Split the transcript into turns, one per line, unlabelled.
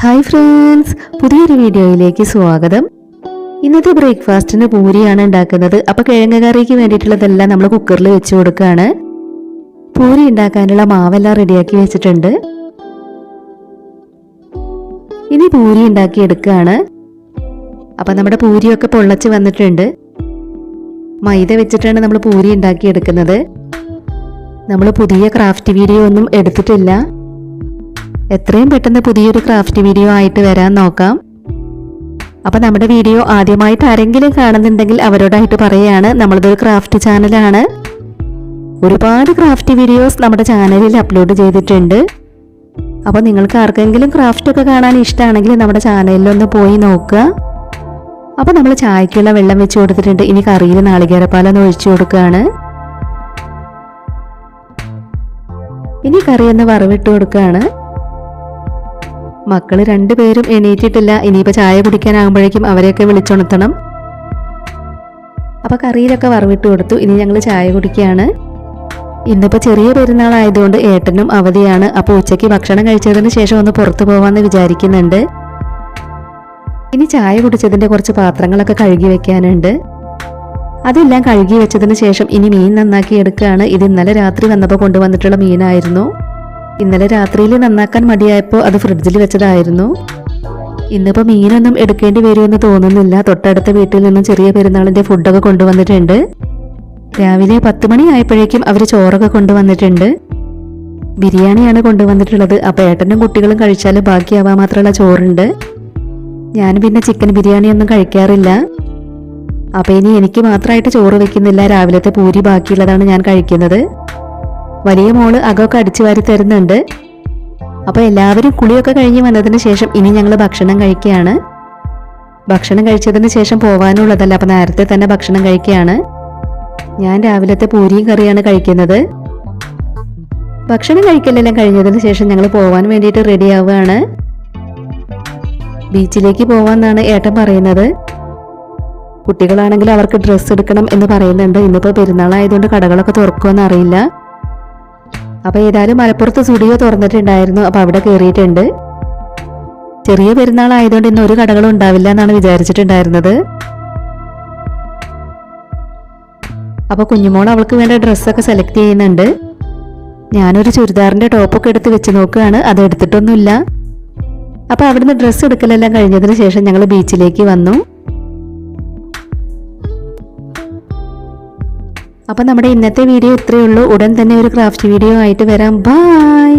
Hi friends, പുതിയൊരു വീഡിയോയിലേക്ക് സ്വാഗതം. ഇന്നത്തെ ബ്രേക്ക്ഫാസ്റ്റിന് പൂരിയാണ് ഉണ്ടാക്കുന്നത്. അപ്പോൾ കിഴങ്ങ് കറിക്ക് വേണ്ടിയിട്ടുള്ളതെല്ലാം നമ്മൾ കുക്കറിൽ വെച്ച് കൊടുക്കുകയാണ്. പൂരി ഉണ്ടാക്കാനുള്ള മാവെല്ലാം റെഡിയാക്കി വെച്ചിട്ടുണ്ട്. ഇനി പൂരി ഉണ്ടാക്കി എടുക്കുകയാണ്. അപ്പം നമ്മുടെ പൂരിയൊക്കെ പൊള്ളച്ച് വന്നിട്ടുണ്ട്. മൈദ വെച്ചിട്ടാണ് നമ്മൾ പൂരി ഉണ്ടാക്കി എടുക്കുന്നത്. നമ്മൾ പുതിയ ക്രാഫ്റ്റ് വീഡിയോ ഒന്നും എടുത്തിട്ടില്ല. എത്രയും പെട്ടെന്ന് പുതിയൊരു ക്രാഫ്റ്റ് വീഡിയോ ആയിട്ട് വരാൻ നോക്കാം. അപ്പം നമ്മുടെ വീഡിയോ ആദ്യമായിട്ട് ആരെങ്കിലും കാണുന്നുണ്ടെങ്കിൽ അവരോടായിട്ട് പറയുകയാണ്, നമ്മളതൊരു ക്രാഫ്റ്റ് ചാനലാണ്. ഒരുപാട് ക്രാഫ്റ്റ് വീഡിയോസ് നമ്മുടെ ചാനലിൽ അപ്ലോഡ് ചെയ്തിട്ടുണ്ട്. അപ്പോൾ നിങ്ങൾക്ക് ആർക്കെങ്കിലും ക്രാഫ്റ്റ് ഒക്കെ കാണാൻ ഇഷ്ടമാണെങ്കിൽ നമ്മുടെ ചാനലിലൊന്ന് പോയി നോക്കുക. അപ്പോൾ നമ്മൾ ചായക്കുള്ള വെള്ളം വെച്ച് കൊടുത്തിട്ടുണ്ട്. ഇനി കറിയിൽ നാളികേരപ്പാലൊന്ന് ഒഴിച്ചു കൊടുക്കുകയാണ്. ഇനി കറി ഒന്ന് വറവിട്ട് കൊടുക്കുകയാണ്. മക്കള് രണ്ടുപേരും എണീറ്റിട്ടില്ല. ഇനിയിപ്പോൾ ചായ കുടിക്കാനാകുമ്പോഴേക്കും അവരെയൊക്കെ വിളിച്ചുണർത്തണം. അപ്പോൾ കറിയിലൊക്കെ വറവിട്ട് കൊടുത്തു. ഇനി ഞങ്ങൾ ചായ കുടിക്കുകയാണ്. ഇന്നിപ്പോൾ ചെറിയ പെരുന്നാളായതുകൊണ്ട് ഏട്ടനും അവധിയാണ്. അപ്പോൾ ഉച്ചയ്ക്ക് ഭക്ഷണം കഴിച്ചതിന് ശേഷം ഒന്ന് പുറത്തു പോകാമെന്ന് വിചാരിക്കുന്നുണ്ട്. ഇനി ചായ കുടിച്ചതിൻ്റെ കുറച്ച് പാത്രങ്ങളൊക്കെ കഴുകി വെക്കാനുണ്ട്. അതെല്ലാം കഴുകി വെച്ചതിന് ശേഷം ഇനി മീൻ നന്നാക്കി എടുക്കുകയാണ്. ഇത് ഇന്നലെ രാത്രി വന്നപ്പോൾ കൊണ്ടുവന്നിട്ടുള്ള മീനായിരുന്നു. ഇന്നലെ രാത്രിയിൽ നന്നാക്കാൻ മടിയായപ്പോൾ അത് ഫ്രിഡ്ജിൽ വെച്ചതായിരുന്നു. ഇന്നിപ്പോൾ മീനൊന്നും എടുക്കേണ്ടി വരുമെന്ന് തോന്നുന്നില്ല. തൊട്ടടുത്ത വീട്ടിൽ നിന്നും ചെറിയ പെരുന്നാളിൻ്റെ ഫുഡൊക്കെ കൊണ്ടുവന്നിട്ടുണ്ട്. രാവിലെ 10 മണി ആയപ്പോഴേക്കും അവർ ചോറൊക്കെ കൊണ്ടുവന്നിട്ടുണ്ട്. ബിരിയാണിയാണ് കൊണ്ടുവന്നിട്ടുള്ളത്. അപ്പോൾ ഏട്ടനും കുട്ടികളും കഴിച്ചാൽ ബാക്കിയാവാൻ മാത്രമുള്ള ചോറുണ്ട്. ഞാൻ പിന്നെ ചിക്കൻ ബിരിയാണിയൊന്നും കഴിക്കാറില്ല. അപ്പോൾ ഇനി എനിക്ക് മാത്രമായിട്ട് ചോറ് വെക്കുന്നില്ല. രാവിലത്തെ പൂരി ബാക്കിയുള്ളതാണ് ഞാൻ കഴിക്കുന്നത്. വലിയ മോള് അകമൊക്കെ അടിച്ചു വാരി തരുന്നുണ്ട്. അപ്പോൾ എല്ലാവരും കുളിയൊക്കെ കഴിഞ്ഞ് വന്നതിന് ശേഷം ഇനി ഞങ്ങൾ ഭക്ഷണം കഴിക്കുകയാണ്. ഭക്ഷണം കഴിച്ചതിന് ശേഷം പോകാനുള്ളതല്ല, അപ്പോൾ നേരത്തെ തന്നെ ഭക്ഷണം കഴിക്കുകയാണ്. ഞാൻ രാവിലത്തെ പൂരിയും കറിയാണ് കഴിക്കുന്നത്. ഭക്ഷണം കഴിക്കലെല്ലാം കഴിഞ്ഞതിന് ശേഷം ഞങ്ങൾ പോകാൻ വേണ്ടിയിട്ട് റെഡി ആവുകയാണ്. ബീച്ചിലേക്ക് പോവാന്നാണ് ഏട്ടൻ പറയുന്നത്. കുട്ടികളാണെങ്കിൽ അവർക്ക് ഡ്രസ്സ് എടുക്കണം എന്ന് പറയുന്നുണ്ട്. ഇന്നിപ്പോൾ പെരുന്നാളായതുകൊണ്ട് കടകളൊക്കെ തുറക്കുമെന്ന് അറിയില്ല. അപ്പോൾ ഏതായാലും മലപ്പുറത്ത് സ്റ്റുഡിയോ തുറന്നിട്ടുണ്ടായിരുന്നു. അപ്പോൾ അവിടെ കയറിയിട്ടുണ്ട്. ചെറിയ പെരുന്നാളായതുകൊണ്ട് ഇന്ന് ഒരു കടകളും ഉണ്ടാവില്ല എന്നാണ് വിചാരിച്ചിട്ടുണ്ടായിരുന്നത്. അപ്പോൾ കുഞ്ഞുമോൾ അവൾക്ക് വേണ്ട ഡ്രസ്സൊക്കെ സെലക്ട് ചെയ്യുന്നുണ്ട്. ഞാനൊരു ചുരിദാറിൻ്റെ ടോപ്പൊക്കെ എടുത്ത് വെച്ച് നോക്കുകയാണ്. അത് എടുത്തിട്ടൊന്നുമില്ല. അപ്പോൾ അവിടുന്ന് ഡ്രസ്സ് എടുക്കലെല്ലാം കഴിഞ്ഞതിന് ശേഷം ഞങ്ങൾ ബീച്ചിലേക്ക് വന്നു. അപ്പോൾ നമ്മുടെ ഇന്നത്തെ വീഡിയോ ഇത്രയേ ഉള്ളൂ. ഉടൻ തന്നെ ഒരു ക്രാഫ്റ്റ് വീഡിയോ ആയിട്ട് വരാം. ബൈ.